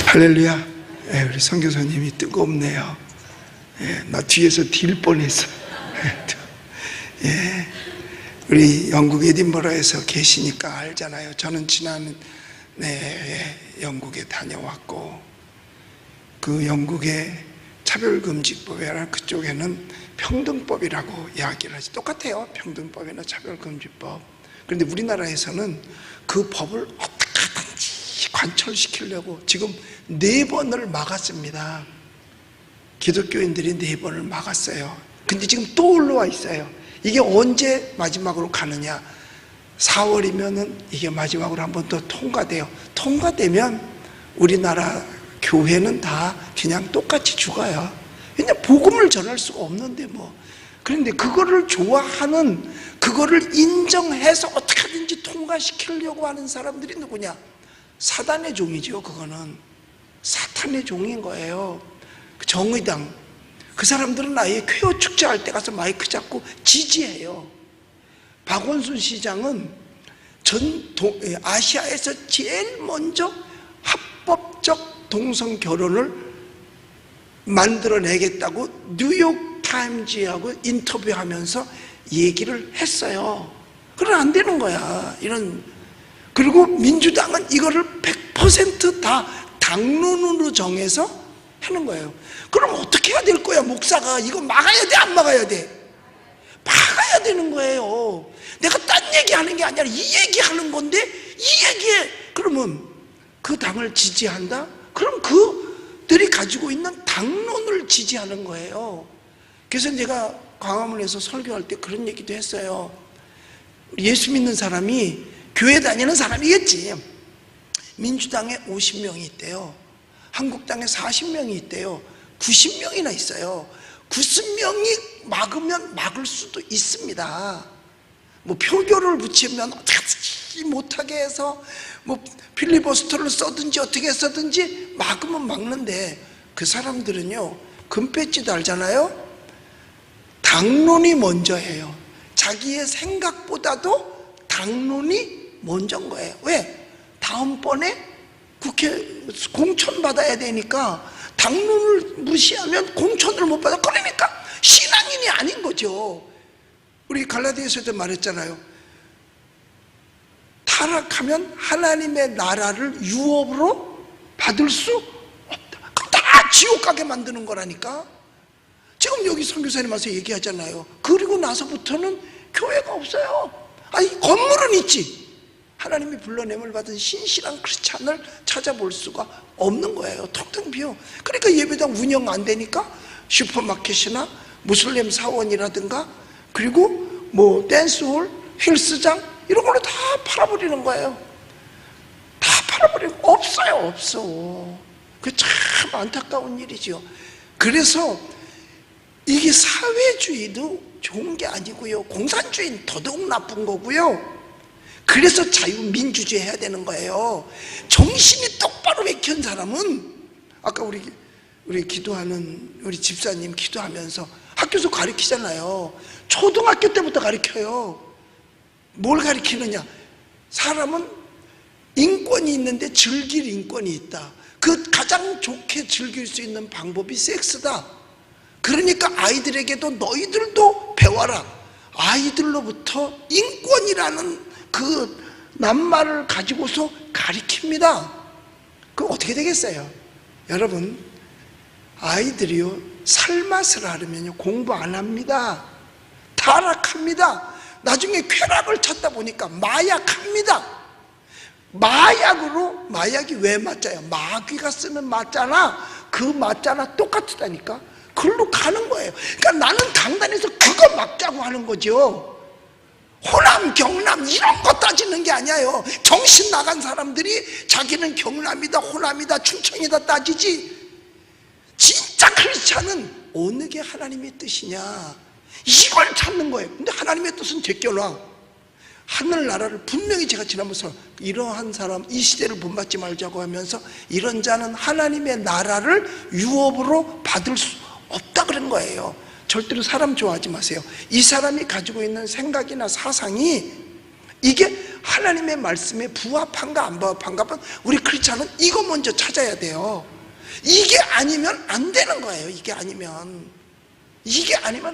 할렐루야. 우리 선교사님이 뜨겁네요. 나 뒤에서 딜 뻔했어. 우리 영국 에딘버러에서 계시니까 알잖아요. 저는 지난 영국에 다녀왔고, 그 영국의 차별금지법이라 그쪽에는 평등법이라고 이야기를 하지. 똑같아요. 평등법이나 차별금지법. 그런데 우리나라에서는 그 법을 어떻게 하든지 관철시키려고 지금 4번을 막았습니다. 기독교인들이 4번을 막았어요. 근데 지금 또 올라와 있어요. 이게 언제 마지막으로 가느냐? 4월이면은 이게 마지막으로 한 번 더 통과돼요. 통과되면 우리나라 교회는 다 그냥 똑같이 죽어요. 그냥 복음을 전할 수가 없는데 뭐. 그런데 그거를 좋아하는, 그거를 인정해서 어떻게 하든지 통과시키려고 하는 사람들이 누구냐? 사단의 종이죠. 그거는 사탄의 종인 거예요. 정의당, 그 사람들은 아예 쾌어 축제할 때 가서 마이크 잡고 지지해요. 박원순 시장은 아시아에서 제일 먼저 합법적 동성 결혼을 만들어내겠다고 뉴욕타임즈하고 인터뷰하면서 얘기를 했어요. 그러면 안 되는 거야. 그리고 민주당은 이거를 100% 다 당론으로 정해서 하는 거예요. 그럼 어떻게 해야 될 거야? 목사가 이거 막아야 돼, 안 막아야 돼? 막아야 되는 거예요. 내가 딴 얘기하는 게 아니라 이 얘기하는 건데, 이 얘기에 그러면 그 당을 지지한다? 그럼 그들이 가지고 있는 당론을 지지하는 거예요. 그래서 제가 광화문에서 설교할 때 그런 얘기도 했어요. 예수 믿는 사람이, 교회 다니는 사람이겠지, 민주당에 50명이 있대요. 한국당에 40명이 있대요. 90명이나 있어요. 90명이 막으면 막을 수도 있습니다. 뭐 표결을 붙이면 어떻게 못하게 해서 뭐 필리버스터를 써든지 어떻게 써든지 막으면 막는데, 그 사람들은요 금배지 달잖아요. 당론이 먼저예요. 자기의 생각보다도 당론이 먼저인 거예요. 왜? 다음번에 국회 공천 받아야 되니까 당론을 무시하면 공천을 못 받아. 그러니까 신앙인이 아닌 거죠. 우리 갈라디아서도 말했잖아요. 타락하면 하나님의 나라를 유업으로 받을 수 없다. 그럼 다 지옥 가게 만드는 거라니까. 지금 여기 선교사님 와서 얘기하잖아요. 그리고 나서부터는 교회가 없어요. 아니, 건물은 있지. 하나님이 불러냄을 받은 신실한 크리스찬을 찾아볼 수가 없는 거예요. 텅텅 비어. 그러니까 예배당 운영 안 되니까 슈퍼마켓이나 무슬림 사원이라든가, 그리고 뭐 댄스홀, 헬스장 이런 걸로 다 팔아버리는 거예요. 다 팔아버리고 없어요. 없어. 그게 참 안타까운 일이죠. 그래서 이게 사회주의도 좋은 게 아니고요, 공산주의는 더더욱 나쁜 거고요. 그래서 자유민주주의 해야 되는 거예요. 정신이 똑바로 맥힌 사람은, 아까 우리 기도하는 우리 집사님 기도하면서 학교에서 가르치잖아요. 초등학교 때부터 가르쳐요. 뭘 가르치느냐? 사람은 인권이 있는데 즐길 인권이 있다. 그 가장 좋게 즐길 수 있는 방법이 섹스다. 그러니까 아이들에게도 너희들도 배워라. 아이들로부터 인권이라는 그 낱말을 가지고서 가르칩니다. 그럼 어떻게 되겠어요? 여러분, 아이들이요 살맛을 하려면요 공부 안 합니다. 타락합니다. 나중에 쾌락을 찾다 보니까 마약합니다. 마약이 왜 맞아요? 마귀가 쓰는 맞잖아. 그 맞잖아 똑같다니까. 그걸로 가는 거예요. 그러니까 나는 강단에서 그거 막자고 하는 거죠. 호남, 경남 이런 거 따지는 게 아니에요. 정신 나간 사람들이 자기는 경남이다, 호남이다, 충청이다 따지지, 진짜 크리스찬은 어느 게 하나님의 뜻이냐 이걸 찾는 거예요. 근데 하나님의 뜻은 제껴놔. 하늘나라를 분명히, 제가 지난번에 이러한 사람, 이 시대를 본받지 말자고 하면서 이런 자는 하나님의 나라를 유업으로 받을 수 없다 그런 거예요. 절대로 사람 좋아하지 마세요. 이 사람이 가지고 있는 생각이나 사상이 이게 하나님의 말씀에 부합한가 안 부합한가 하면 우리 크리스찬은 이거 먼저 찾아야 돼요. 이게 아니면 안 되는 거예요. 이게 아니면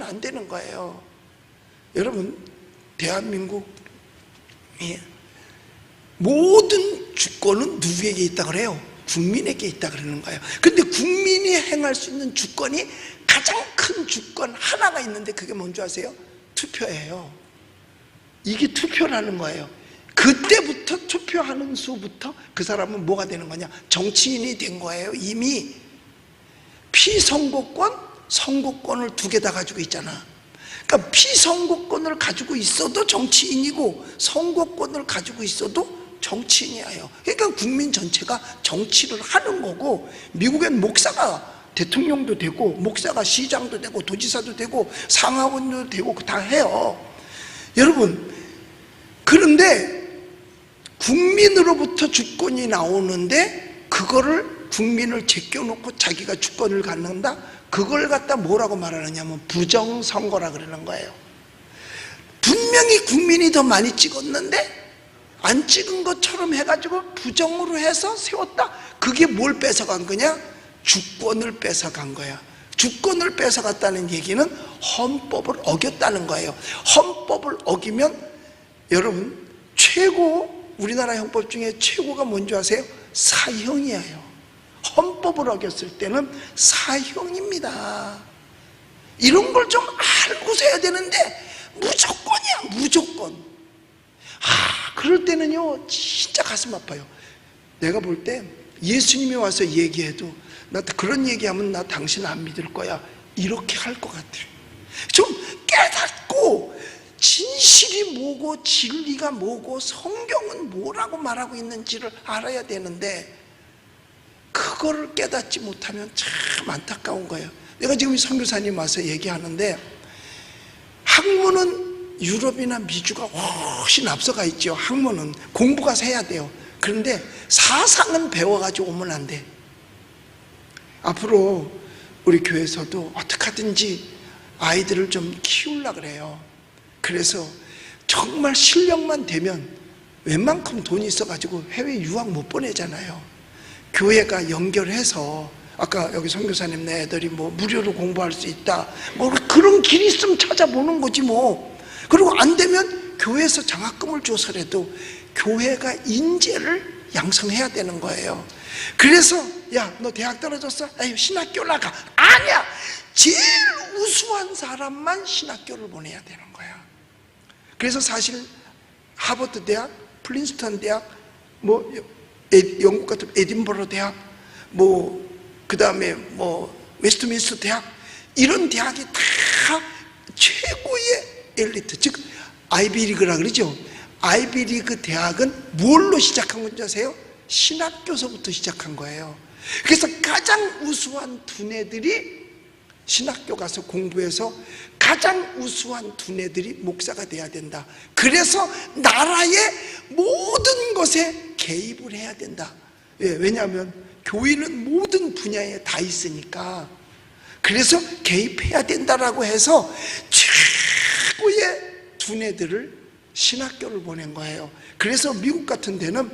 안 되는 거예요. 여러분, 대한민국 모든 주권은 누구에게 있다 그래요? 국민에게 있다 그러는 거예요. 근데 국민이 행할 수 있는 주권이 가장 큰 주권 하나가 있는데 그게 뭔지 아세요? 투표예요. 이게 투표라는 거예요. 그때부터 투표하는 수부터 그 사람은 뭐가 되는 거냐? 정치인이 된 거예요. 이미 피선거권, 선거권을 두 개 다 가지고 있잖아. 그러니까 피선거권을 가지고 있어도 정치인이고 선거권을 가지고 있어도 정치인이에요. 그러니까 국민 전체가 정치를 하는 거고, 미국엔 목사가 대통령도 되고 목사가 시장도 되고 도지사도 되고 상하원도 되고 다 해요. 여러분, 그런데 국민으로부터 주권이 나오는데 그거를 국민을 제껴놓고 자기가 주권을 갖는다? 그걸 갖다 뭐라고 말하느냐면 부정선거라 그러는 거예요. 분명히 국민이 더 많이 찍었는데 안 찍은 것처럼 해가지고 부정으로 해서 세웠다? 그게 뭘 뺏어간 거냐? 주권을 뺏어간 거야. 주권을 뺏어갔다는 얘기는 헌법을 어겼다는 거예요. 헌법을 어기면 여러분, 우리나라 헌법 중에 최고가 뭔지 아세요? 사형이에요. 헌법을 어겼을 때는 사형입니다. 이런 걸 좀 알고서 해야 되는데 무조건이야, 무조건. 그럴 때는요 진짜 가슴 아파요. 내가 볼 때 예수님이 와서 얘기해도 나 그런 얘기하면 나 당신 안 믿을 거야 이렇게 할 것 같아요. 좀 깨닫고 진실이 뭐고 진리가 뭐고 성경은 뭐라고 말하고 있는지를 알아야 되는데 그거를 깨닫지 못하면 참 안타까운 거예요. 내가 지금 선교사님 와서 얘기하는데 학문은 유럽이나 미주가 훨씬 앞서가 있죠. 학문은 공부가 해야 돼요. 그런데 사상은 배워가지고 오면 안 돼. 앞으로 우리 교회에서도 어떻게 하든지 아이들을 좀 키우려고 그래요. 그래서 정말 실력만 되면 웬만큼 돈이 있어가지고 해외 유학 못 보내잖아요. 교회가 연결해서 아까 여기 선교사님 네 애들이 뭐 무료로 공부할 수 있다 뭐 그런 길이 있으면 찾아보는 거지 뭐. 그리고 안 되면 교회에서 장학금을 줘서라도 교회가 인재를 양성해야 되는 거예요. 그래서 야, 너 대학 떨어졌어? 아유, 신학교 나가. 아니야, 제일 우수한 사람만 신학교를 보내야 되는 거야. 그래서 사실 하버드 대학, 플린스턴 대학, 뭐 영국 같은 에딘버러 대학, 뭐 그 다음에 뭐 웨스트민스터 대학, 이런 대학이 다 최고의 엘리트, 즉 아이비리그라 그러죠. 아이비리그 대학은 뭘로 시작한 건지 아세요? 신학교서부터 시작한 거예요. 그래서 가장 우수한 두뇌들이 신학교 가서 공부해서 가장 우수한 두뇌들이 목사가 돼야 된다. 그래서 나라의 모든 것에 개입을 해야 된다. 왜냐하면 교회는 모든 분야에 다 있으니까. 그래서 개입해야 된다라고 해서 최고의 두뇌들을 신학교를 보낸 거예요. 그래서 미국 같은 데는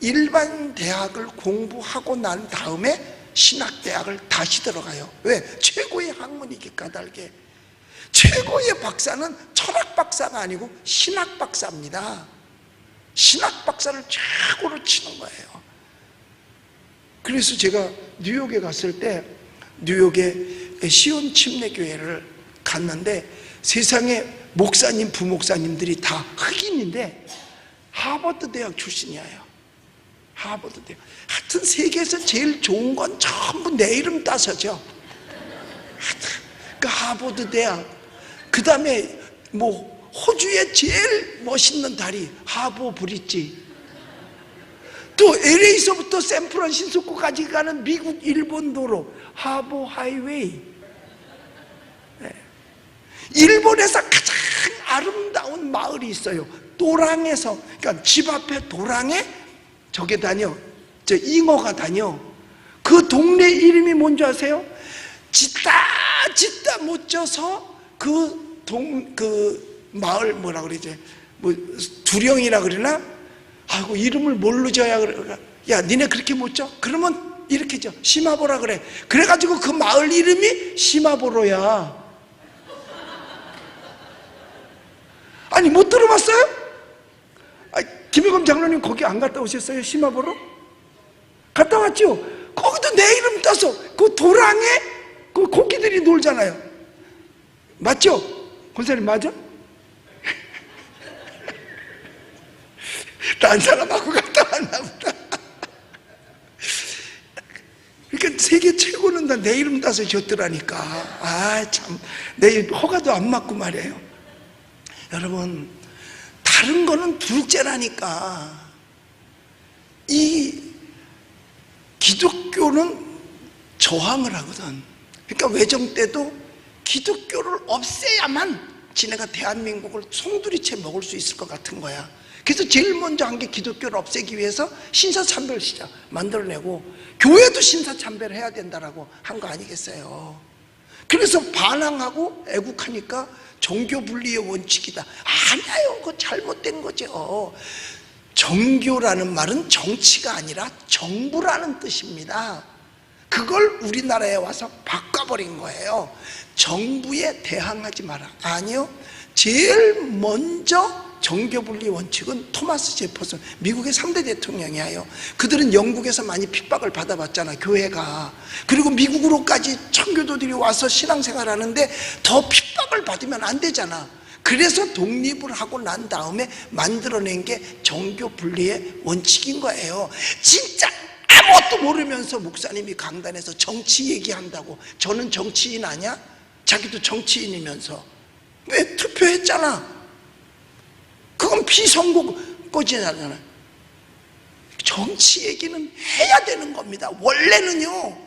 일반 대학을 공부하고 난 다음에 신학대학을 다시 들어가요. 왜? 최고의 학문이기 까닭에. 최고의 박사는 철학 박사가 아니고 신학 박사입니다. 신학 박사를 최고로 치는 거예요. 그래서 제가 뉴욕에 갔을 때 뉴욕의 시온 침례교회를 갔는데 세상에 목사님, 부목사님들이 다 흑인인데 하버드 대학 출신이에요. 하버드 대학. 하여튼 세계에서 제일 좋은 건 전부 내 이름 따서죠. 그 하버드 대학. 그 다음에 뭐 호주의 제일 멋있는 다리 하버 브릿지. 또 LA에서부터 샌프란시스코까지 가는 미국 일본 도로 하버 하이웨이. 일본에서 가장 아름다운 마을이 있어요. 도랑에서, 그러니까 집 앞에 도랑에 저게 다녀, 저 잉어가 다녀. 그 동네 이름이 뭔지 아세요? 짓다 못 져서 그 마을 뭐라 그러지? 뭐 두령이라 그러나? 아이고 이름을 뭘로 져야 그래? 야 니네 그렇게 못 져? 그러면 이렇게 져. 심화보라 그래. 그래가지고 그 마을 이름이 심화보로야. 아니 못 들어봤어요? 김영검 장로님 거기 안 갔다 오셨어요? 심화보로? 갔다 왔죠? 거기도 내 이름 떠서 그 도랑에 그 코끼들이 놀잖아요. 맞죠? 권사님 맞아? 딴 사람하고 갔다 왔나 보다. 그러니까 세계 최고는 다 내 이름 따서 줬더라니까. 아 참, 내 허가도 안 맞고 말이에요. 여러분, 다른 거는 둘째라니까. 이 기독교는 저항을 하거든. 그러니까 외정 때도 기독교를 없애야만 지네가 대한민국을 송두리째 먹을 수 있을 것 같은 거야. 그래서 제일 먼저 한 게 기독교를 없애기 위해서 신사참배를 시작 만들어내고, 교회도 신사참배를 해야 된다라고 한 거 아니겠어요? 그래서 반항하고 애국하니까 정교분리의 원칙이다. 아니에요. 그거 잘못된 거죠. 정교라는 말은 정치가 아니라 정부라는 뜻입니다. 그걸 우리나라에 와서 바꿔버린 거예요. 정부에 대항하지 마라. 아니요. 제일 먼저 정교분리 원칙은 토마스 제퍼슨, 미국의 3대 대통령이에요. 그들은 영국에서 많이 핍박을 받아봤잖아, 교회가. 그리고 미국으로까지 청교도들이 와서 신앙생활하는데 더 핍박을 받으면 안 되잖아. 그래서 독립을 하고 난 다음에 만들어낸 게 정교분리의 원칙인 거예요. 진짜 아무것도 모르면서 목사님이 강단에서 정치 얘기한다고, 저는 정치인 아니야? 자기도 정치인이면서. 왜 투표했잖아. 그건 비선거제잖아요. 정치 얘기는 해야 되는 겁니다. 원래는요,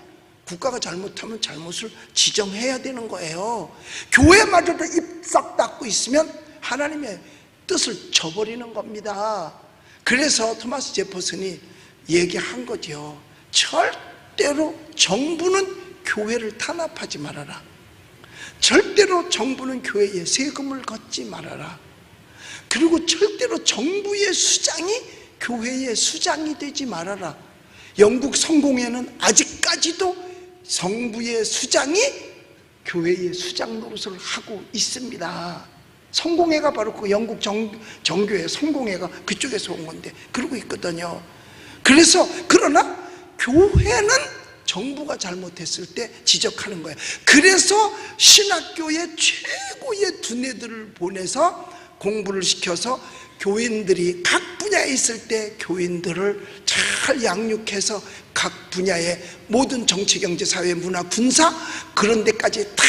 국가가 잘못하면 잘못을 지정해야 되는 거예요. 교회마저도 입 싹 닫고 있으면 하나님의 뜻을 저버리는 겁니다. 그래서 토마스 제퍼슨이 얘기한 거죠. 절대로 정부는 교회를 탄압하지 말아라. 절대로 정부는 교회에 세금을 걷지 말아라. 그리고 절대로 정부의 수장이 교회의 수장이 되지 말아라. 영국 성공회는 아직까지도 정부의 수장이 교회의 수장 노릇을 하고 있습니다. 성공회가 바로 그 영국 정교회 성공회가 그쪽에서 온 건데 그러고 있거든요. 그래서 그러나 교회는 정부가 잘못했을 때 지적하는 거예요. 그래서 신학교의 최고의 두뇌들을 보내서 공부를 시켜서 교인들이 각 분야에 있을 때 교인들을 잘 양육해서 각 분야의 모든 정치, 경제, 사회, 문화, 군사 그런 데까지 다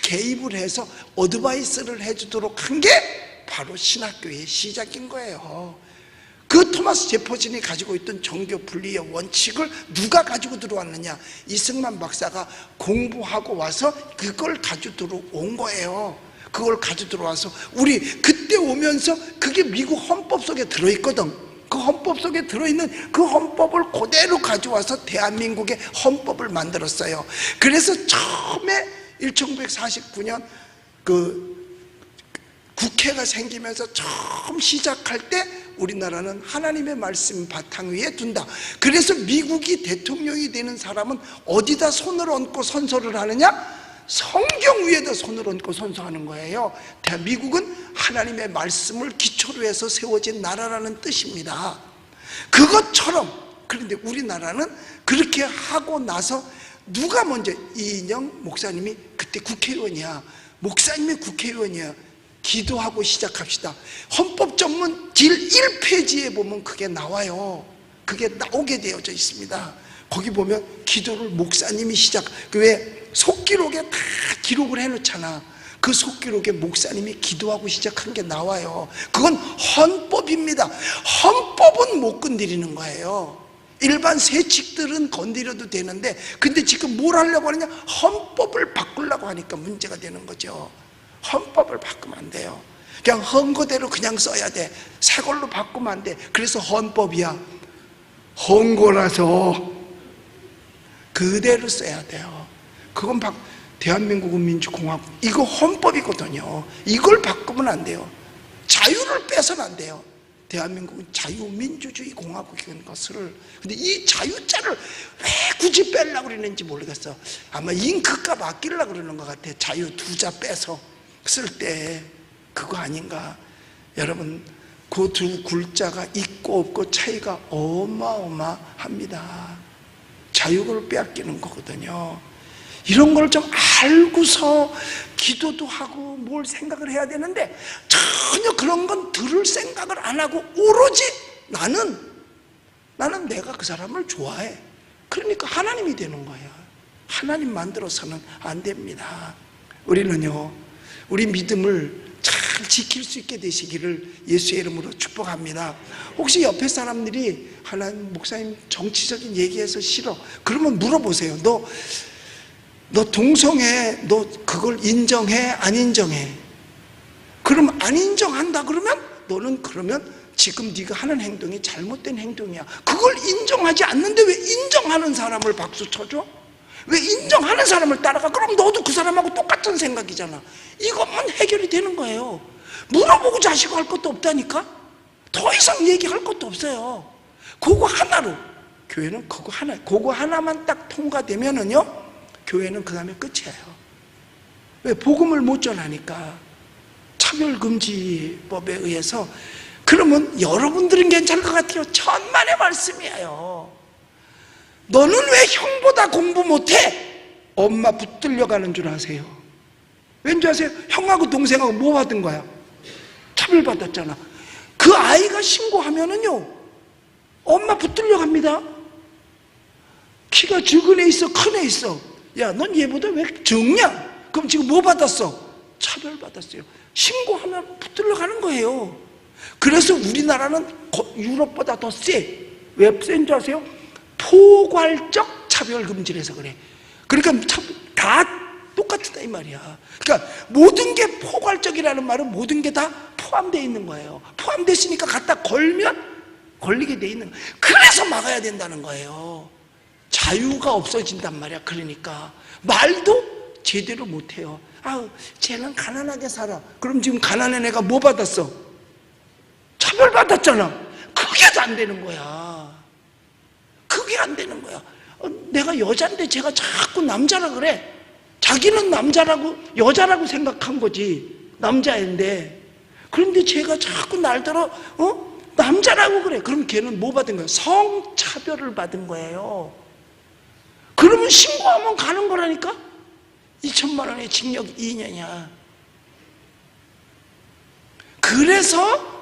개입을 해서 어드바이스를 해주도록 한 게 바로 신학교의 시작인 거예요. 그 토마스 제퍼슨이 가지고 있던 정교 분리의 원칙을 누가 가지고 들어왔느냐? 이승만 박사가 공부하고 와서 그걸 가지고 들어온 거예요. 그걸 가지고 들어와서 우리 그때 오면서 그게 미국 헌법 속에 들어있거든. 그 헌법 속에 들어있는 그 헌법을 그대로 가져와서 대한민국의 헌법을 만들었어요. 그래서 처음에 1949년 그 국회가 생기면서 처음 시작할 때 우리나라는 하나님의 말씀 바탕 위에 둔다. 그래서 미국이 대통령이 되는 사람은 어디다 손을 얹고 선서를 하느냐? 성경 위에다 손을 얹고 선서하는 거예요. 미국은 하나님의 말씀을 기초로 해서 세워진 나라라는 뜻입니다. 그것처럼, 그런데 우리나라는 그렇게 하고 나서 누가 먼저, 이인영 목사님이 그때 국회의원이야. 목사님이 국회의원이야. 기도하고 시작합시다. 헌법 전문 질 1페이지에 보면 그게 나와요. 그게 나오게 되어져 있습니다. 거기 보면 기도를 목사님이 왜 속기록에 다 기록을 해놓잖아. 그 속기록에 목사님이 기도하고 시작한 게 나와요. 그건 헌법입니다. 헌법은 못 건드리는 거예요. 일반 세칙들은 건드려도 되는데, 근데 지금 뭘 하려고 하느냐? 헌법을 바꾸려고 하니까 문제가 되는 거죠. 헌법을 바꾸면 안 돼요. 그냥 헌거대로 그냥 써야 돼. 새 걸로 바꾸면 안 돼. 그래서 헌법이야. 헌거라서 그대로 써야 돼요. 그건 대한민국은 민주공화국, 이거 헌법이거든요. 이걸 바꾸면 안 돼요. 자유를 빼서는 안 돼요. 대한민국은 자유민주주의 공화국인 것을. 근데 이 자유자를 왜 굳이 빼려고 그러는지 모르겠어. 아마 잉크값 아끼려고 그러는 것 같아. 자유 두 자 빼서 쓸 때 그거 아닌가. 여러분, 그 두 글자가 있고 없고 차이가 어마어마합니다. 자유를 빼앗기는 거거든요. 이런 걸 좀 알고서 기도도 하고 뭘 생각을 해야 되는데 전혀 그런 건 들을 생각을 안 하고 오로지 나는 내가 그 사람을 좋아해. 그러니까 하나님이 되는 거예요. 하나님 만들어서는 안 됩니다. 우리는요, 우리 믿음을 잘 지킬 수 있게 되시기를 예수의 이름으로 축복합니다. 혹시 옆에 사람들이 하나님, 목사님 정치적인 얘기해서 싫어, 그러면 물어보세요. 너 동성애, 너 그걸 인정해? 안 인정해? 그럼 안 인정한다 그러면 너는 그러면 지금 네가 하는 행동이 잘못된 행동이야. 그걸 인정하지 않는데 왜 인정하는 사람을 박수 쳐줘? 왜 인정하는 사람을 따라가? 그럼 너도 그 사람하고 똑같은 생각이잖아. 이것만 해결이 되는 거예요. 물어보고 자시고 할 것도 없다니까? 더 이상 얘기할 것도 없어요. 그거 하나로, 교회는 그거 하나만 딱 통과되면은요, 교회는 그 다음에 끝이에요. 왜? 복음을 못 전하니까. 차별금지법에 의해서. 그러면 여러분들은 괜찮을 것 같아요. 천만의 말씀이에요. 너는 왜 형보다 공부 못해? 엄마 붙들려 가는 줄 아세요? 왠지 아세요? 형하고 동생하고 뭐 받은 거야? 차별받았잖아. 그 아이가 신고하면은요, 엄마 붙들려 갑니다. 키가 적은 애 있어, 큰 애 있어. 야, 넌 얘보다 왜 적냐? 그럼 지금 뭐 받았어? 차별받았어요. 신고하면 붙들려 가는 거예요. 그래서 우리나라는 유럽보다 더 세. 왜 센 줄 아세요? 포괄적 차별금지라서 그래. 그러니까 다 똑같다 이 말이야. 그러니까 모든 게 포괄적이라는 말은 모든 게 다 포함되어 있는 거예요. 포함됐으니까 갖다 걸면 걸리게 돼 있는 거예요. 그래서 막아야 된다는 거예요. 자유가 없어진단 말이야. 그러니까 말도 제대로 못해요. 아우, 쟤는 가난하게 살아. 그럼 지금 가난한 애가 뭐 받았어? 차별받았잖아. 그게 안 되는 거야. 그게 안 되는 거야. 내가 여잔데 쟤가 자꾸 남자라 그래. 자기는 남자라고, 여자라고 생각한 거지. 남자인데. 그런데 쟤가 자꾸 날더러 남자라고 그래. 그럼 걔는 뭐 받은 거야? 성차별을 받은 거예요. 그러면 신고하면 가는 거라니까? 2천만 원의 징역 2년이야. 그래서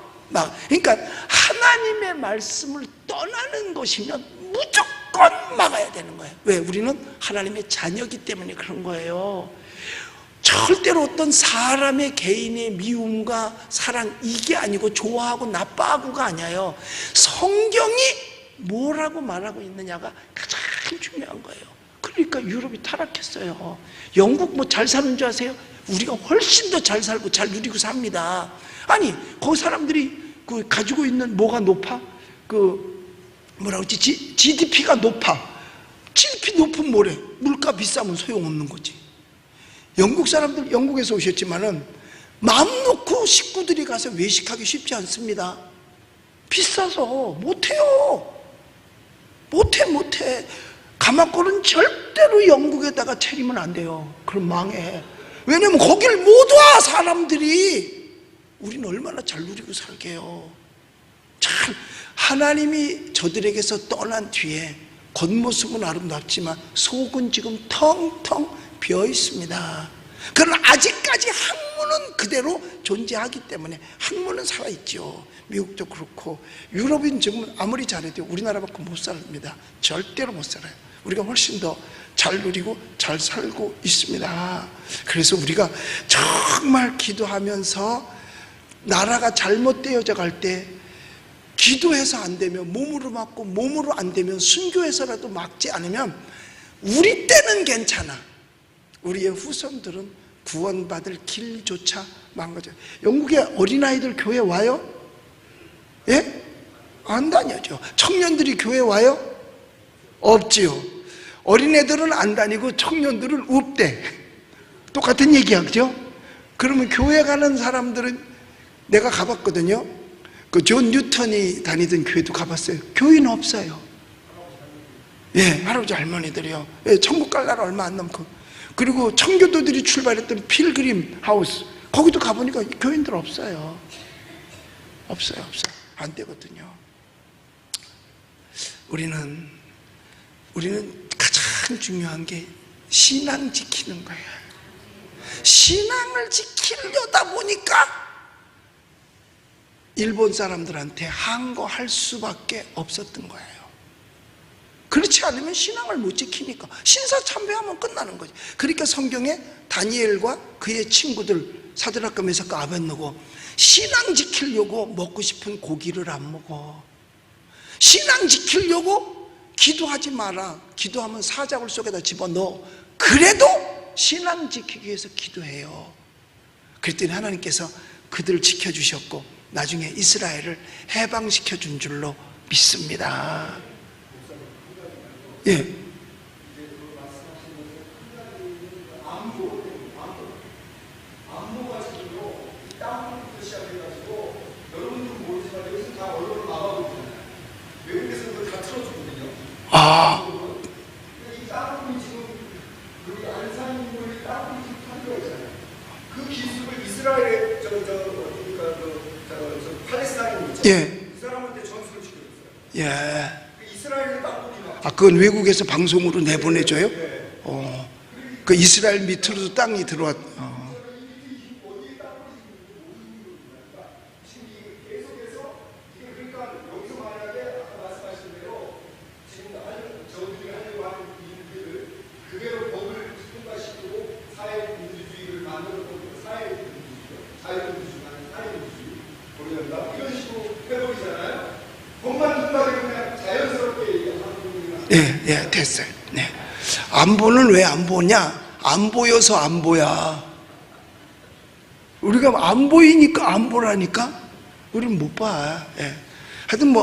그러니까 하나님의 말씀을 떠나는 것이면 무조건 막아야 되는 거예요. 왜? 우리는 하나님의 자녀이기 때문에 그런 거예요. 절대로 어떤 사람의 개인의 미움과 사랑, 이게 아니고 좋아하고 나빠하고가 아니에요. 성경이 뭐라고 말하고 있느냐가 가장 중요한 거예요. 그러니까 유럽이 타락했어요. 영국 뭐 잘 사는 줄 아세요? 우리가 훨씬 더 잘 살고 잘 누리고 삽니다. 아니, 거기 사람들이 가지고 있는 뭐가 높아? 뭐라고 했지? GDP가 높아. GDP 높은 뭐래? 물가 비싸면 소용없는 거지. 영국 사람들, 영국에서 오셨지만은 마음 놓고 식구들이 가서 외식하기 쉽지 않습니다. 비싸서 못해요. 못해. 가마골은 절대로 영국에다가 차리면 안 돼요. 그럼 망해. 왜냐면 거길 못 와, 사람들이. 우리는 얼마나 잘 누리고 살게요. 참, 하나님이 저들에게서 떠난 뒤에 겉모습은 아름답지만 속은 지금 텅텅 비어 있습니다. 그러나 아직까지 학문은 그대로 존재하기 때문에 학문은 살아있죠. 미국도 그렇고 유럽인 지금 아무리 잘해도 우리나라만큼 못 삽니다. 절대로 못 살아요. 우리가 훨씬 더 잘 누리고 잘 살고 있습니다. 그래서 우리가 정말 기도하면서 나라가 잘못되어져 갈 때 기도해서 안 되면 몸으로 막고 몸으로 안 되면 순교해서라도 막지 않으면 우리 때는 괜찮아. 우리의 후손들은 구원받을 길조차 망가져요. 영국의 어린아이들 교회 와요? 예? 안 다녀죠. 청년들이 교회 와요? 없지요. 어린애들은 안 다니고 청년들은 없대. 똑같은 얘기하죠. 그러면 교회 가는 사람들은 내가 가봤거든요. 그 존 뉴턴이 다니던 교회도 가봤어요. 교인은 없어요. 예, 할아버지 할머니들이요. 예, 천국 갈 날 얼마 안 남고. 그리고 청교도들이 출발했던 필그림 하우스, 거기도 가보니까 교인들 없어요. 없어요. 안 되거든요. 우리는 가장 중요한 게 신앙 지키는 거예요. 신앙을 지키려다 보니까 일본 사람들한테 항거할 수밖에 없었던 거예요. 그렇지 않으면 신앙을 못 지키니까 신사참배하면 끝나는 거지. 그러니까 성경에 다니엘과 그의 친구들 사드락과 메삭과 아벳느고 신앙 지키려고 먹고 싶은 고기를 안 먹어. 신앙 지키려고 기도하지 마라. 기도하면 사자굴 속에다 집어넣어. 그래도 신앙 지키기 위해서 기도해요. 그랬더니 하나님께서 그들을 지켜주셨고 나중에 이스라엘을 해방시켜 준 줄로 믿습니다. 예. 안보가 지금요 땅부터 시작해가지고 여러분들 모르지만 여기서 다 언론을 막아보고 있잖아요. 외국에서 그걸 다 틀어주거든요. 이 땅부분이 지금 그 안산인물이 땅부분이 지금 탄거가 있잖아요. 그 기술을 이스라엘의 팔레스타인 있잖아요. 예. 그 사람한테 전수를 시켜줬어요. 예. 그 이스라엘의 땅부분이 그건 외국에서 방송으로 내보내줘요? 네. 그 이스라엘 밑으로도 땅이 들어왔. 예, 됐어요. 네. 안보는 왜 안 보냐? 안 보여서 안 보야. 우리가 안 보이니까 안 보라니까 우리는 못 봐. 예. 하여튼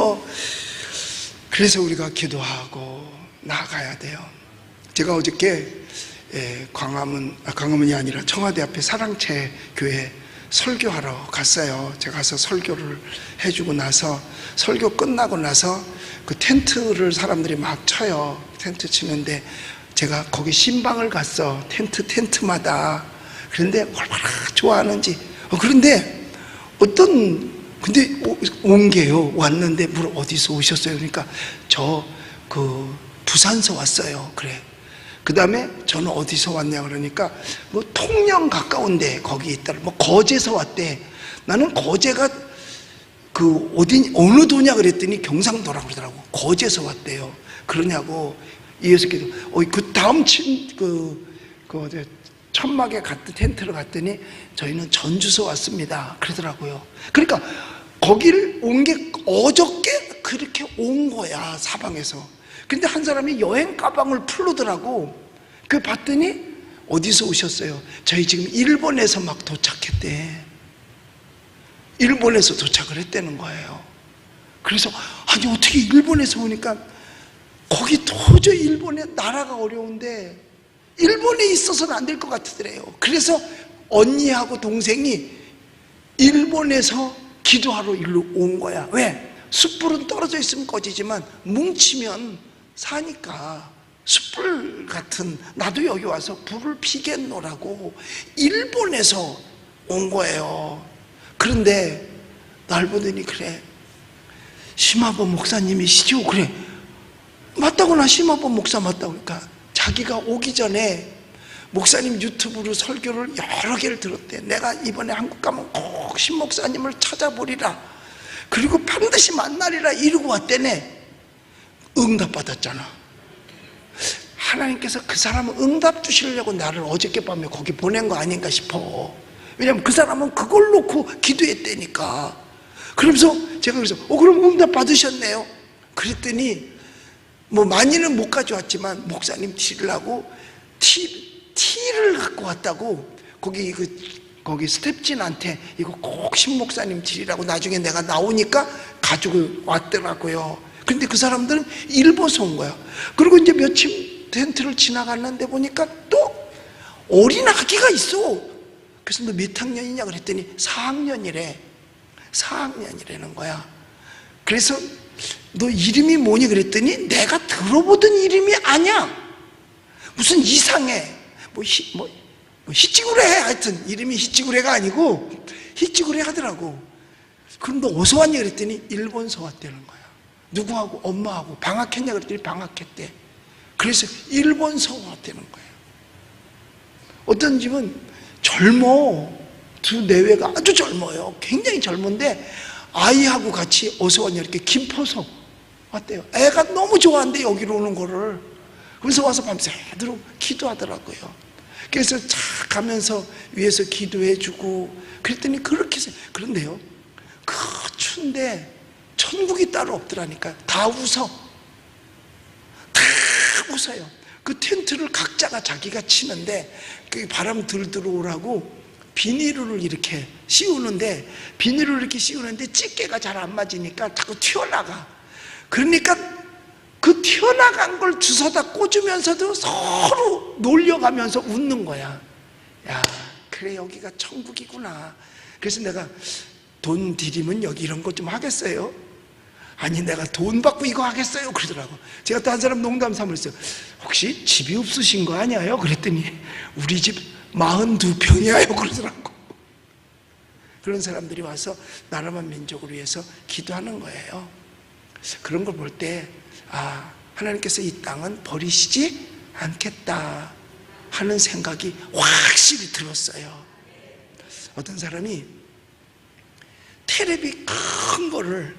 그래서 우리가 기도하고 나아가야 돼요. 제가 어저께 광화문이 아니라 청와대 앞에 사랑채 교회 설교하러 갔어요. 제가 가서 설교를 해주고 나서 설교 끝나고 나서 그 텐트를 사람들이 막 쳐요. 텐트 치는데 제가 거기 신방을 갔어. 텐트마다. 그런데 얼마나 좋아하는지. 그런데 근데 온 게요. 왔는데 어디서 오셨어요? 그러니까 부산서 왔어요. 그래. 그 다음에 저는 어디서 왔냐 그러니까 통영 가까운데 거기 있다. 거제에서 왔대. 나는 거제가 어느 도냐 그랬더니 경상도라고 그러더라고. 거제에서 왔대요. 그러냐고 이어서기도 그 다음 천막에 텐트를 갔더니 저희는 전주서 왔습니다. 그러더라고요. 그러니까 거기를 온 게 어저께 그렇게 온 거야, 사방에서. 근데 한 사람이 여행 가방을 풀르더라고. 그 봤더니 어디서 오셨어요? 저희 지금 일본에서 막 도착했대. 일본에서 도착을 했다는 거예요. 그래서 아니 어떻게 일본에서 오니까 거기 도저히 일본에 나라가 어려운데 일본에 있어서는 안 될 것 같더래요. 그래서 언니하고 동생이 일본에서 기도하러 일로 온 거야. 왜? 숯불은 떨어져 있으면 꺼지지만 뭉치면 사니까 숯불 같은 나도 여기 와서 불을 피겠노라고 일본에서 온 거예요. 그런데 날 보더니 그래, 심화범 목사님이시죠? 그래, 맞다고. 나 심화범 목사 맞다고. 그러니까 자기가 오기 전에 목사님 유튜브로 설교를 여러 개를 들었대. 내가 이번에 한국 가면 꼭 신 목사님을 찾아보리라, 그리고 반드시 만나리라 이러고 왔대네. 응답받았잖아. 하나님께서 그 사람은 응답 주시려고 나를 어저께 밤에 거기 보낸 거 아닌가 싶어. 왜냐면 그 사람은 그걸 놓고 기도했다니까. 그러면서 제가 그럼 응답 받으셨네요. 그랬더니 많이는 못 가져왔지만 목사님 드리려고 티를 갖고 왔다고. 거기 스텝진한테 이거 꼭 신목사님 드리라고 나중에 내가 나오니까 가지고 왔더라고요. 근데 그 사람들은 일본에서 온 거야. 그리고 이제 며칠 텐트를 지나갔는데 보니까 또 어린 아기가 있어. 그래서 너 몇 학년이냐 그랬더니 4학년이래. 4학년이라는 거야. 그래서 너 이름이 뭐니 그랬더니 내가 들어보던 이름이 아니야. 무슨 이상해. 히치구레. 하여튼 이름이 히치구레가 아니고 히치구레 하더라고. 그럼 너 어디서 왔냐 그랬더니 일본서 왔다는 거야. 누구하고? 엄마하고. 방학했냐 그랬더니 방학했대. 그래서 일본서 왔다는 거야. 어떤 집은 젊어. 두 내외가 아주 젊어요. 굉장히 젊은데 아이하고 같이 어디서 왔냐 이렇게 김포서 왔대요. 애가 너무 좋아한대 여기로 오는 거를. 그래서 와서 밤새도록 기도하더라고요. 그래서 착 가면서 위에서 기도해주고 그랬더니 그렇게 해서. 그런데요, 그 추운데 천국이 따로 없더라니까. 다 웃어. 다 웃어요. 그 텐트를 각자가 자기가 치는데 그 바람 들 들어오라고 비닐을 이렇게 씌우는데, 비닐을 이렇게 씌우는데 집게가 잘 안 맞으니까 자꾸 튀어나가. 그러니까 그 튀어나간 걸 주워다 꽂으면서도 서로 놀려가면서 웃는 거야. 야, 그래 여기가 천국이구나. 그래서 내가 돈 들이면 여기 이런 거 좀 하겠어요? 아니 내가 돈 받고 이거 하겠어요? 그러더라고. 제가 또 한 사람 농담 삼았어요. 혹시 집이 없으신 거 아니에요? 그랬더니 우리 집 42평이에요 그러더라고. 그런 사람들이 와서 나라만 민족을 위해서 기도하는 거예요. 그런 걸 볼 때 아, 하나님께서 이 땅은 버리시지 않겠다 하는 생각이 확실히 들었어요. 어떤 사람이 테레비 큰 거를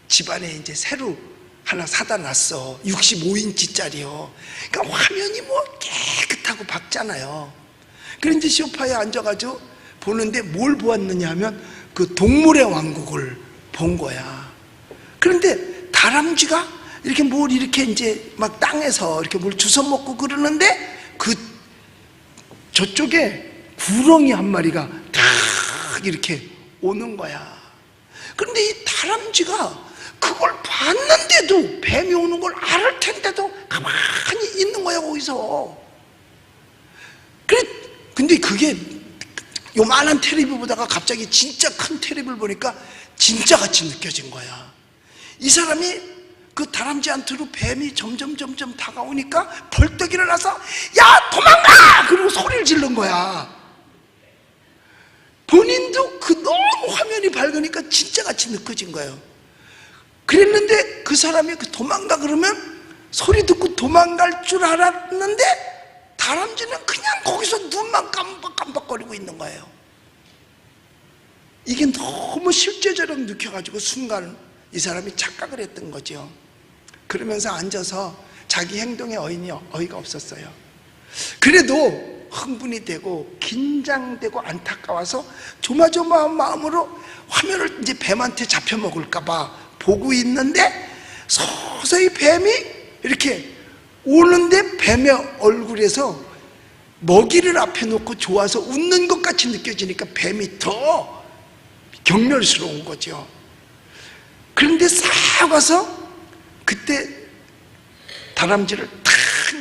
집안에 이제 새로 하나 사다 놨어. 65인치짜리요. 그러니까 화면이 뭐 깨끗하고 밝잖아요. 그래서 이제 소파에 앉아가지고 보는데 뭘 보았느냐 하면 그 동물의 왕국을 본 거야. 그런데 다람쥐가 이렇게 뭘 이렇게 이제 막 땅에서 이렇게 뭘 주워 먹고 그러는데 그 저쪽에 구렁이 한 마리가 딱 이렇게 오는 거야. 그런데 이 다람쥐가 그걸 봤는데도, 뱀이 오는 걸 알을 텐데도 가만히 있는 거야 거기서. 근데 그게 요만한 테레비 보다가 갑자기 진짜 큰 테레비를 보니까 진짜 같이 느껴진 거야. 이 사람이 그 다람쥐한테로 뱀이 점점 다가오니까 벌떡 일어나서 야 도망가! 그리고 소리를 지른 거야. 본인도 그 너무 화면이 밝으니까 진짜 같이 느껴진 거예요. 그랬는데 그 사람이 그 도망가 그러면 소리 듣고 도망갈 줄 알았는데 다람쥐는 그냥 거기서 눈만 깜빡깜빡거리고 있는 거예요. 이게 너무 실제적으로 느껴가지고 순간 이 사람이 착각을 했던 거죠. 그러면서 앉아서 자기 행동에 어이가 없었어요. 그래도 흥분이 되고 긴장되고 안타까워서 조마조마한 마음으로 화면을 이제 뱀한테 잡혀 먹을까봐 보고 있는데 서서히 뱀이 이렇게 오는데 뱀의 얼굴에서 먹이를 앞에 놓고 좋아서 웃는 것 같이 느껴지니까 뱀이 더 경멸스러운 거죠. 그런데 싹 와서 그때 다람쥐를 탁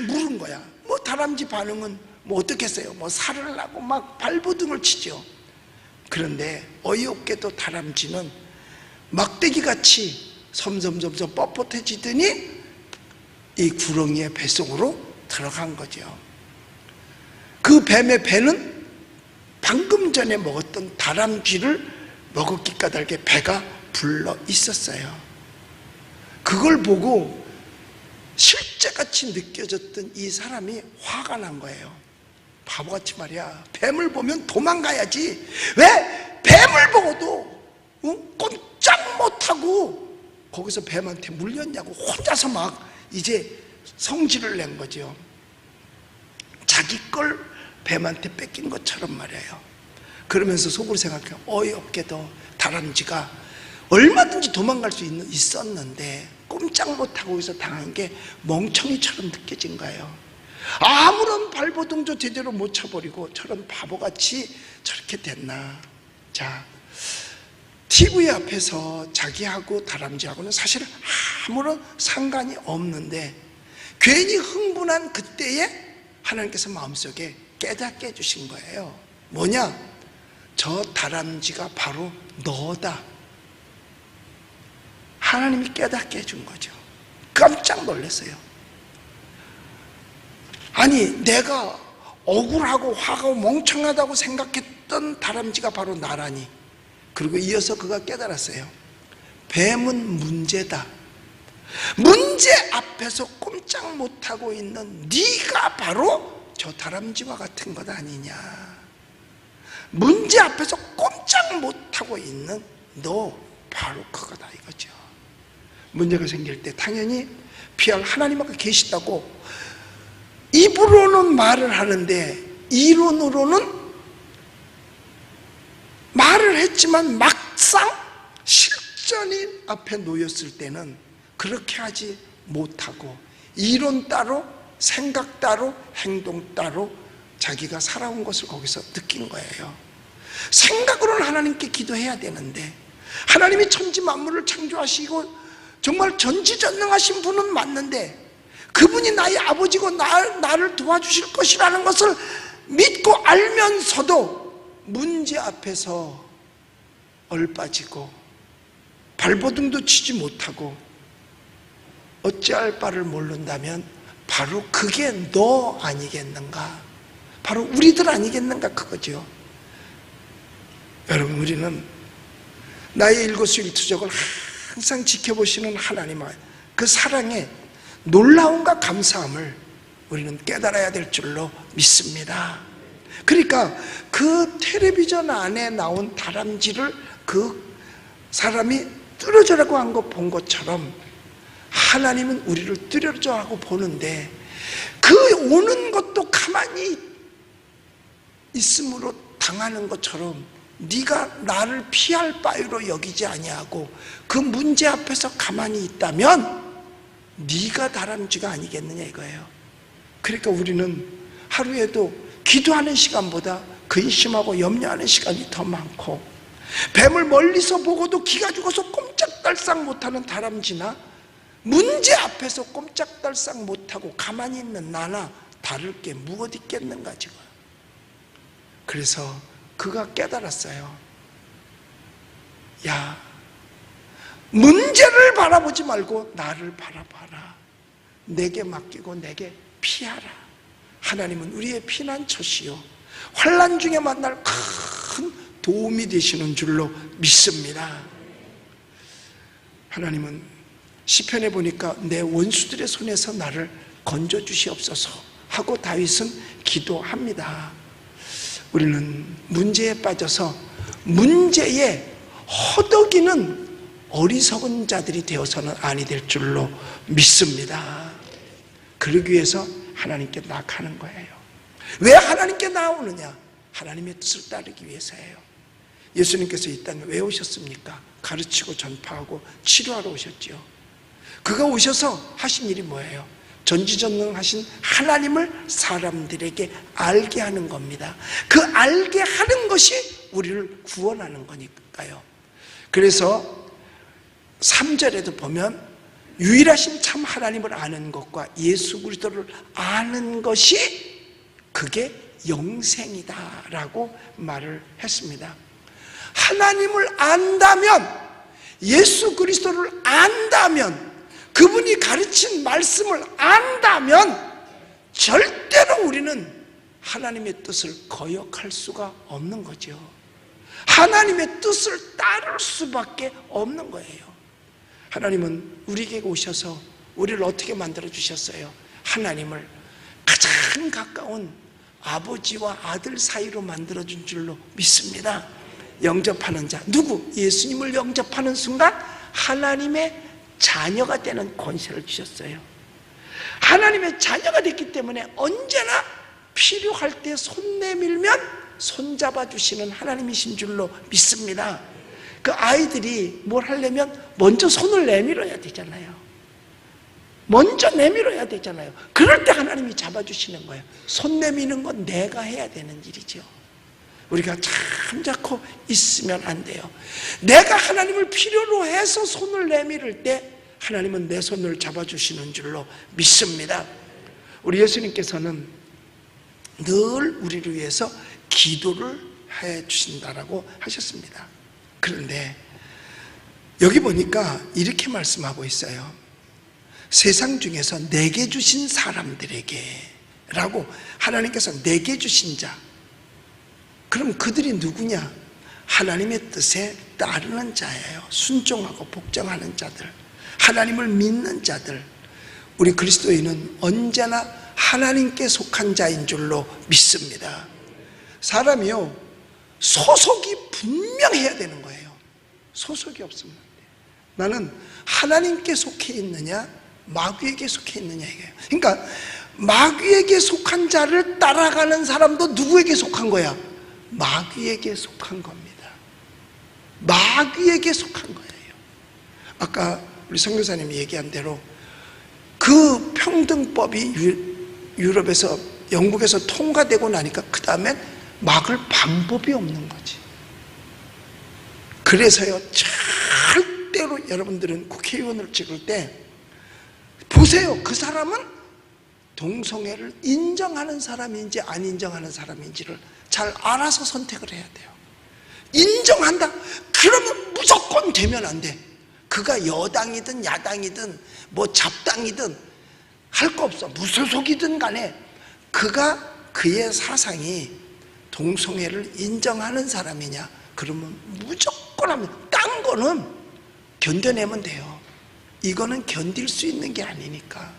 물은 거야. 뭐 다람쥐 반응은 뭐 어떻겠어요? 뭐 살을 나고 막 발버둥을 치죠. 그런데 어이없게도 다람쥐는 막대기같이 섬섬섬섬 뻣뻣해지더니 이 구렁이의 뱃속으로 들어간 거죠. 그 뱀의 배는 방금 전에 먹었던 다람쥐를 먹었기 까닭에 배가 불러 있었어요. 그걸 보고 실제같이 느껴졌던 이 사람이 화가 난 거예요. 바보같이 말이야. 뱀을 보면 도망가야지. 왜 뱀을 보고도 꼼짝 못하고 거기서 뱀한테 물렸냐고 혼자서 막 이제 성질을 낸 거죠. 자기 걸 뱀한테 뺏긴 것처럼 말이에요. 그러면서 속으로 생각해요. 어이없게도 다람쥐가 얼마든지 도망갈 수 있었는데 꼼짝 못하고 여기서 당한 게 멍청이처럼 느껴진 거예요. 아무런 발버둥도 제대로 못 쳐버리고 저런 바보같이 저렇게 됐나. 자, TV 앞에서 자기하고 다람쥐하고는 사실 아무런 상관이 없는데 괜히 흥분한 그때에 하나님께서 마음속에 깨닫게 해주신 거예요. 뭐냐? 저 다람쥐가 바로 너다. 하나님이 깨닫게 해준 거죠. 깜짝 놀랐어요. 아니, 내가 억울하고 화가 멍청하다고 생각했던 다람쥐가 바로 나라니. 그리고 이어서 그가 깨달았어요. 뱀은 문제다. 문제 앞에서 꼼짝 못하고 있는 네가 바로 저 다람쥐와 같은 것 아니냐. 문제 앞에서 꼼짝 못하고 있는 너 바로 그거다 이거죠. 문제가 생길 때 당연히 피할 하나님하고 계시다고 입으로는 말을 하는데 이론으로는 말을 했지만 막상 실전이 앞에 놓였을 때는 그렇게 하지 못하고 이론 따로 생각 따로 행동 따로 자기가 살아온 것을 거기서 느낀 거예요. 생각으로는 하나님께 기도해야 되는데 하나님이 천지 만물을 창조하시고 정말 전지전능하신 분은 맞는데 그분이 나의 아버지고 나를 도와주실 것이라는 것을 믿고 알면서도 문제 앞에서 얼빠지고 발버둥도 치지 못하고 어찌할 바를 모른다면 바로 그게 너 아니겠는가? 바로 우리들 아니겠는가 그거죠. 여러분, 우리는 나의 일거수일투족을 항상 지켜보시는 하나님과 그 사랑에 놀라움과 감사함을 우리는 깨달아야 될 줄로 믿습니다. 그러니까 그 텔레비전 안에 나온 다람쥐를 그 사람이 뚫어져라고 한 거 본 것처럼 하나님은 우리를 뚫어져라고 보는데 그 오는 것도 가만히 있음으로 당하는 것처럼 네가 나를 피할 바위로 여기지 아니하고 그 문제 앞에서 가만히 있다면 네가 다람쥐가 아니겠느냐 이거예요. 그러니까 우리는 하루에도 기도하는 시간보다 근심하고 염려하는 시간이 더 많고 뱀을 멀리서 보고도 기가 죽어서 꼼짝달싹 못하는 다람쥐나 문제 앞에서 꼼짝달싹 못하고 가만히 있는 나나 다를 게 무엇 있겠는가 지금. 그래서 그가 깨달았어요. 야, 문제를 바라보지 말고 나를 바라봐라. 내게 맡기고 내게 피하라. 하나님은 우리의 피난처시요 환난 중에 만날 큰 도움이 되시는 줄로 믿습니다. 하나님은 시편에 보니까 내 원수들의 손에서 나를 건져주시옵소서 하고 다윗은 기도합니다. 우리는 문제에 빠져서 문제에 허덕이는 어리석은 자들이 되어서는 아니 될 줄로 믿습니다. 그러기 위해서 하나님께 나아가는 거예요. 왜 하나님께 나오느냐? 하나님의 뜻을 따르기 위해서예요. 예수님께서 이 땅에 왜 오셨습니까? 가르치고 전파하고 치료하러 오셨지요. 그가 오셔서 하신 일이 뭐예요? 전지전능하신 하나님을 사람들에게 알게 하는 겁니다. 그 알게 하는 것이 우리를 구원하는 거니까요. 그래서 3절에도 보면 유일하신 참 하나님을 아는 것과 예수 그리스도를 아는 것이 그게 영생이다라고 말을 했습니다. 하나님을 안다면, 예수 그리스도를 안다면, 그분이 가르친 말씀을 안다면 절대로 우리는 하나님의 뜻을 거역할 수가 없는 거죠. 하나님의 뜻을 따를 수밖에 없는 거예요. 하나님은 우리에게 오셔서 우리를 어떻게 만들어 주셨어요? 하나님을 가장 가까운 아버지와 아들 사이로 만들어준 줄로 믿습니다. 영접하는 자, 누구? 예수님을 영접하는 순간 하나님의 자녀가 되는 권세를 주셨어요. 하나님의 자녀가 됐기 때문에 언제나 필요할 때 손 내밀면 손잡아 주시는 하나님이신 줄로 믿습니다. 그 아이들이 뭘 하려면 먼저 손을 내밀어야 되잖아요. 먼저 내밀어야 되잖아요. 그럴 때 하나님이 잡아주시는 거예요. 손 내미는 건 내가 해야 되는 일이죠. 우리가 잠자코 있으면 안 돼요. 내가 하나님을 필요로 해서 손을 내밀을 때 하나님은 내 손을 잡아주시는 줄로 믿습니다. 우리 예수님께서는 늘 우리를 위해서 기도를 해 주신다라고 하셨습니다. 그런데 여기 보니까 이렇게 말씀하고 있어요. 세상 중에서 내게 주신 사람들에게 라고 하나님께서 내게 주신 자, 그럼 그들이 누구냐? 하나님의 뜻에 따르는 자예요. 순종하고 복종하는 자들, 하나님을 믿는 자들. 우리 그리스도인은 언제나 하나님께 속한 자인 줄로 믿습니다. 사람이요, 소속이 분명해야 되는 거예요. 소속이 없으면 안 돼요. 나는 하나님께 속해 있느냐 마귀에게 속해 있느냐 이거예요. 그러니까 마귀에게 속한 자를 따라가는 사람도 누구에게 속한 거야? 마귀에게 속한 겁니다. 마귀에게 속한 거예요. 아까 우리 선교사님이 얘기한 대로 그 평등법이 유럽에서, 영국에서 통과되고 나니까 그 다음엔 막을 방법이 없는 거지. 그래서요, 절대로 여러분들은 국회의원을 찍을 때 보세요. 그 사람은 동성애를 인정하는 사람인지 안 인정하는 사람인지를 잘 알아서 선택을 해야 돼요. 인정한다? 그러면 무조건 되면 안 돼. 그가 여당이든 야당이든 뭐 잡당이든 할 거 없어. 무소속이든 간에 그가, 그의 사상이 동성애를 인정하는 사람이냐, 그러면 무조건 하면, 딴 거는 견뎌내면 돼요. 이거는 견딜 수 있는 게 아니니까.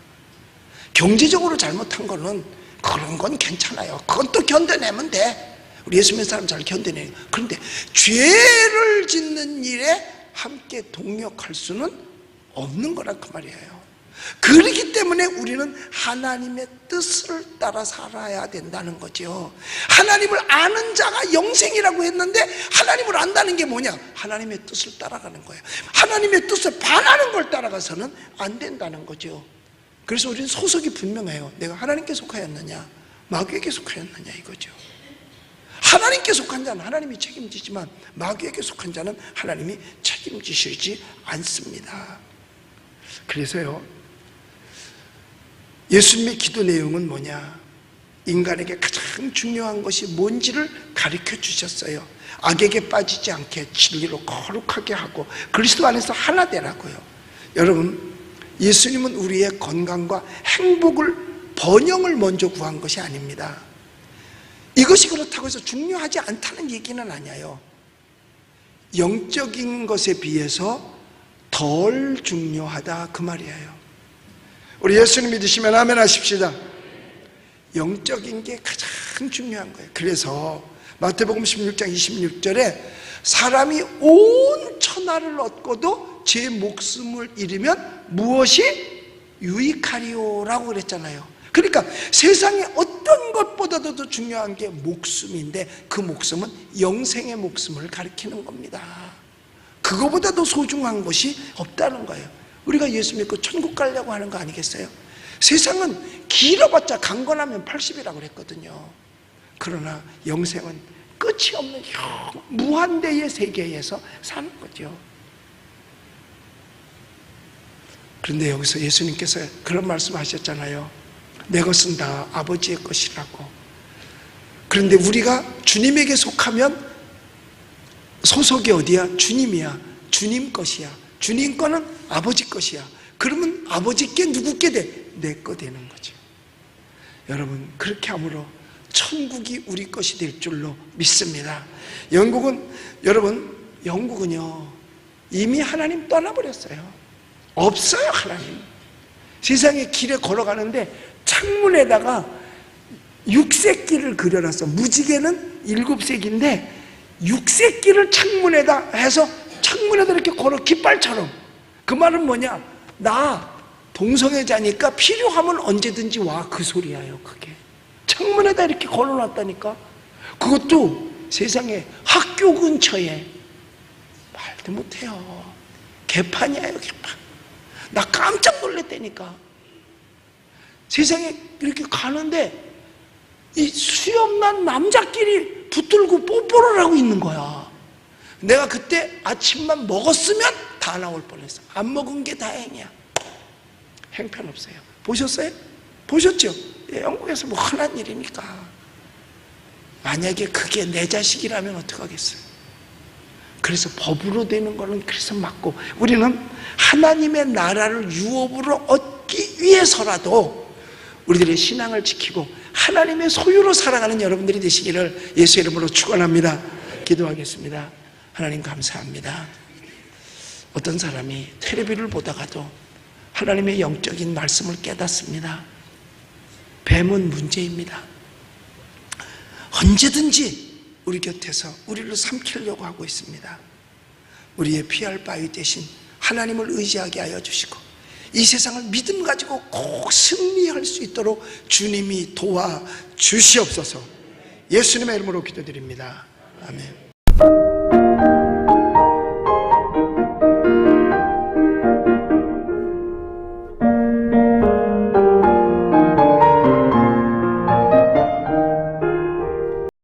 경제적으로 잘못한 거는 그런 건 괜찮아요. 그건 또 견뎌내면 돼. 우리 예수 믿는 사람 잘 견뎌내요. 그런데 죄를 짓는 일에 함께 동역할 수는 없는 거라 그 말이에요. 그렇기 때문에 우리는 하나님의 뜻을 따라 살아야 된다는 거죠. 하나님을 아는 자가 영생이라고 했는데 하나님을 안다는 게 뭐냐? 하나님의 뜻을 따라가는 거예요. 하나님의 뜻에 반하는 걸 따라가서는 안 된다는 거죠. 그래서 우리는 소속이 분명해요. 내가 하나님께 속하였느냐 마귀에게 속하였느냐 이거죠. 하나님께 속한 자는 하나님이 책임지지만 마귀에게 속한 자는 하나님이 책임지시지 않습니다. 그래서요, 예수님의 기도 내용은 뭐냐? 인간에게 가장 중요한 것이 뭔지를 가르쳐 주셨어요. 악에게 빠지지 않게 진리로 거룩하게 하고 그리스도 안에서 하나 되라고요. 여러분, 예수님은 우리의 건강과 행복을, 번영을 먼저 구한 것이 아닙니다. 이것이 그렇다고 해서 중요하지 않다는 얘기는 아니에요. 영적인 것에 비해서 덜 중요하다 그 말이에요. 우리 예수님 믿으시면 아멘 하십시다. 영적인 게 가장 중요한 거예요. 그래서 마태복음 16장 26절에 사람이 온 천하를 얻고도 제 목숨을 잃으면 무엇이 유익하리오라고 그랬잖아요. 그러니까 세상에 어떤 것보다도 더 중요한 게 목숨인데 그 목숨은 영생의 목숨을 가리키는 겁니다. 그거보다 더 소중한 것이 없다는 거예요. 우리가 예수 믿고 천국 가려고 하는 거 아니겠어요? 세상은 길어봤자 강건하면 80이라고 그랬거든요. 그러나 영생은 끝이 없는 무한대의 세계에서 사는 거죠. 그런데 여기서 예수님께서 그런 말씀하셨잖아요. 내 것은 다 아버지의 것이라고. 그런데 우리가 주님에게 속하면 소속이 어디야? 주님이야. 주님 것이야. 주님 거는 아버지 것이야. 그러면 아버지께 누구께 돼? 내 거 되는 거죠. 여러분, 그렇게 함으로 천국이 우리 것이 될 줄로 믿습니다. 영국은요 이미 하나님 떠나버렸어요. 없어요. 하나님 세상에 길에 걸어가는데 창문에다가 6새끼를 그려놨어. 무지개는 7새끼인데 6새끼를 창문에다 해서 창문에다 이렇게 걸어, 깃발처럼. 그 말은 뭐냐? 나 동성애자니까 필요하면 언제든지 와, 그 소리예요. 그게 창문에다 이렇게 걸어놨다니까. 그것도 세상에 학교 근처에. 말도 못해요. 개판이에요, 개판. 나 깜짝 놀랐다니까. 세상에 이렇게 가는데 이 수염난 남자끼리 붙들고 뽀뽀를 하고 있는 거야. 내가 그때 아침만 먹었으면 다 나올 뻔했어. 안 먹은 게 다행이야. 형편없어요. 보셨어요? 보셨죠? 영국에서 뭐 흔한 일이니까. 만약에 그게 내 자식이라면 어떡하겠어요? 그래서 법으로 되는 거는 그래서 맞고, 우리는 하나님의 나라를 유업으로 얻기 위해서라도 우리들의 신앙을 지키고 하나님의 소유로 살아가는 여러분들이 되시기를 예수의 이름으로 축원합니다. 기도하겠습니다. 하나님 감사합니다. 어떤 사람이 텔레비를 보다가도 하나님의 영적인 말씀을 깨닫습니다. 뱀은 문제입니다. 언제든지 우리 곁에서 우리를 삼키려고 하고 있습니다. 우리의 피할 바위 대신 하나님을 의지하게 하여 주시고 이 세상을 믿음 가지고 꼭 승리할 수 있도록 주님이 도와 주시옵소서. 예수님의 이름으로 기도드립니다. 아멘.